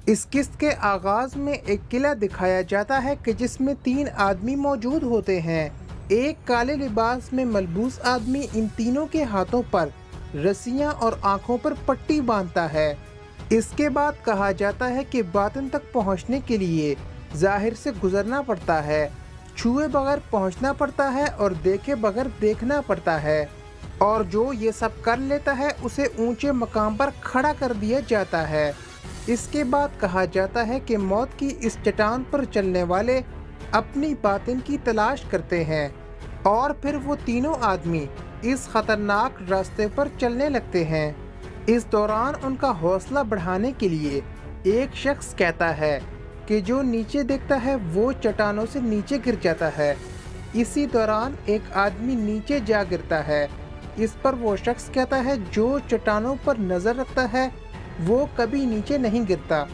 اس قسط کے آغاز میں ایک قلعہ دکھایا جاتا ہے کہ جس میں 3 آدمی موجود ہوتے ہیں۔ ایک کالے لباس میں ملبوس آدمی ان تینوں کے ہاتھوں پر رسیاں اور آنکھوں پر پٹی باندھتا ہے۔ اس کے بعد کہا جاتا ہے کہ باطن تک پہنچنے کے لیے ظاہر سے گزرنا پڑتا ہے، چھوئے بغیر پہنچنا پڑتا ہے اور دیکھے بغیر دیکھنا پڑتا ہے، اور جو یہ سب کر لیتا ہے اسے اونچے مقام پر کھڑا کر دیا جاتا ہے۔ اس کے بعد کہا جاتا ہے کہ موت کی اس چٹان پر چلنے والے اپنی باطن کی تلاش کرتے ہیں، اور پھر وہ تینوں آدمی اس خطرناک راستے پر چلنے لگتے ہیں۔ اس دوران ان کا حوصلہ بڑھانے کے لیے ایک شخص کہتا ہے کہ جو نیچے دیکھتا ہے وہ چٹانوں سے نیچے گر جاتا ہے۔ اسی دوران ایک آدمی نیچے جا گرتا ہے۔ اس پر وہ شخص کہتا ہے جو چٹانوں پر نظر رکھتا ہے وہ کبھی نیچے نہیں گرتا۔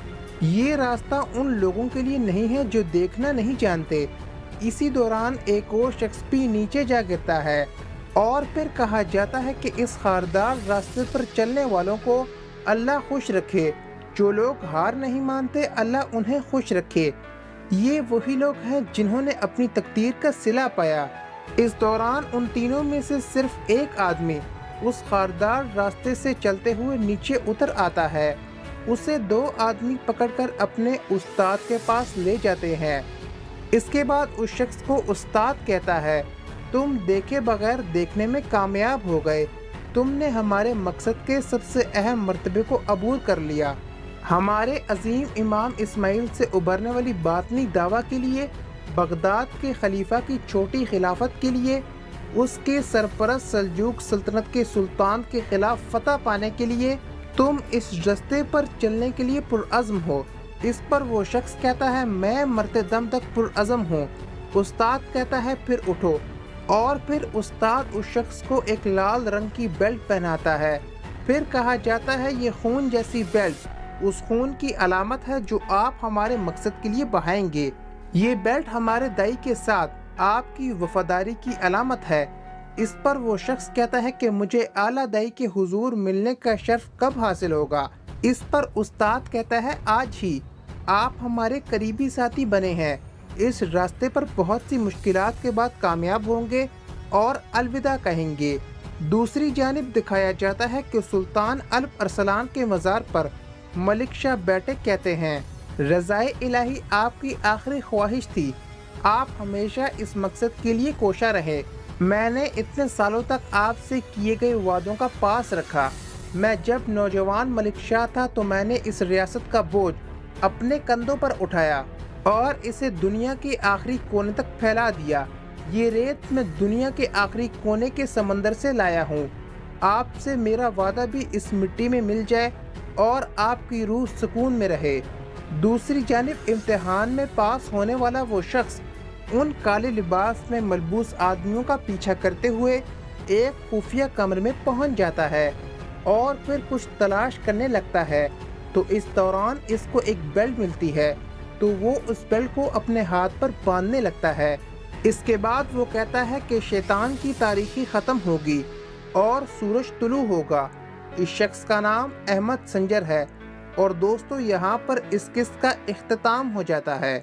یہ راستہ ان لوگوں کے لیے نہیں ہے جو دیکھنا نہیں جانتے۔ اسی دوران ایک اور شخص بھی نیچے جا گرتا ہے، اور پھر کہا جاتا ہے کہ اس خاردار راستے پر چلنے والوں کو اللہ خوش رکھے۔ جو لوگ ہار نہیں مانتے اللہ انہیں خوش رکھے۔ یہ وہی لوگ ہیں جنہوں نے اپنی تقدیر کا صلہ پایا۔ اس دوران ان تینوں میں سے صرف ایک آدمی اس خاردار راستے سے چلتے ہوئے نیچے اتر آتا ہے۔ اسے 2 آدمی پکڑ کر اپنے استاد کے پاس لے جاتے ہیں۔ اس کے بعد اس شخص کو استاد کہتا ہے، تم دیکھے بغیر دیکھنے میں کامیاب ہو گئے، تم نے ہمارے مقصد کے سب سے اہم مرتبے کو عبور کر لیا۔ ہمارے عظیم امام اسماعیل سے ابھرنے والی باطنی دعویٰ کے لیے، بغداد کے خلیفہ کی چھوٹی خلافت کے لیے، اس کے سرپرست سلجوق سلطنت کے سلطان کے خلاف فتح پانے کے لیے تم اس راستے پر چلنے کے لیے پرعزم ہو۔ اس پر وہ شخص کہتا ہے میں مرتے دم تک پرعزم ہوں۔ استاد کہتا ہے پھر اٹھو، اور پھر استاد اس شخص کو ایک لال رنگ کی بیلٹ پہناتا ہے۔ پھر کہا جاتا ہے یہ خون جیسی بیلٹ اس خون کی علامت ہے جو آپ ہمارے مقصد کے لیے بہائیں گے۔ یہ بیلٹ ہمارے دائی کے ساتھ آپ کی وفاداری کی علامت ہے۔ اس پر وہ شخص کہتا ہے کہ مجھے اعلیٰ دائی کے حضور ملنے کا شرف کب حاصل ہوگا؟ اس پر استاد کہتا ہے آج ہی، آپ ہمارے قریبی ساتھی بنے ہیں، اس راستے پر بہت سی مشکلات کے بعد کامیاب ہوں گے اور الوداع کہیں گے۔ دوسری جانب دکھایا جاتا ہے کہ سلطان الپ ارسلان کے مزار پر ملک شاہ بیٹے کہتے ہیں، رضائے الہی آپ کی آخری خواہش تھی، آپ ہمیشہ اس مقصد کے لیے کوشاں رہے۔ میں نے اتنے سالوں تک آپ سے کیے گئے وعدوں کا پاس رکھا۔ میں جب نوجوان ملک شاہ تھا تو میں نے اس ریاست کا بوجھ اپنے کندھوں پر اٹھایا اور اسے دنیا کے آخری کونے تک پھیلا دیا۔ یہ ریت میں دنیا کے آخری کونے کے سمندر سے لایا ہوں۔ آپ سے میرا وعدہ بھی اس مٹی میں مل جائے اور آپ کی روح سکون میں رہے۔ دوسری جانب امتحان میں پاس ہونے والا وہ شخص ان کالے لباس میں ملبوس آدمیوں کا پیچھا کرتے ہوئے ایک خفیہ کمرے میں پہنچ جاتا ہے اور پھر کچھ تلاش کرنے لگتا ہے، تو اس دوران اس کو ایک بیلٹ ملتی ہے، تو وہ اس بیلٹ کو اپنے ہاتھ پر باندھنے لگتا ہے۔ اس کے بعد وہ کہتا ہے کہ شیطان کی تاریخی ختم ہوگی اور سورج طلوع ہوگا۔ اس شخص کا نام احمد سنجر ہے۔ اور دوستو، یہاں پر اس قسط کا اختتام ہو جاتا ہے۔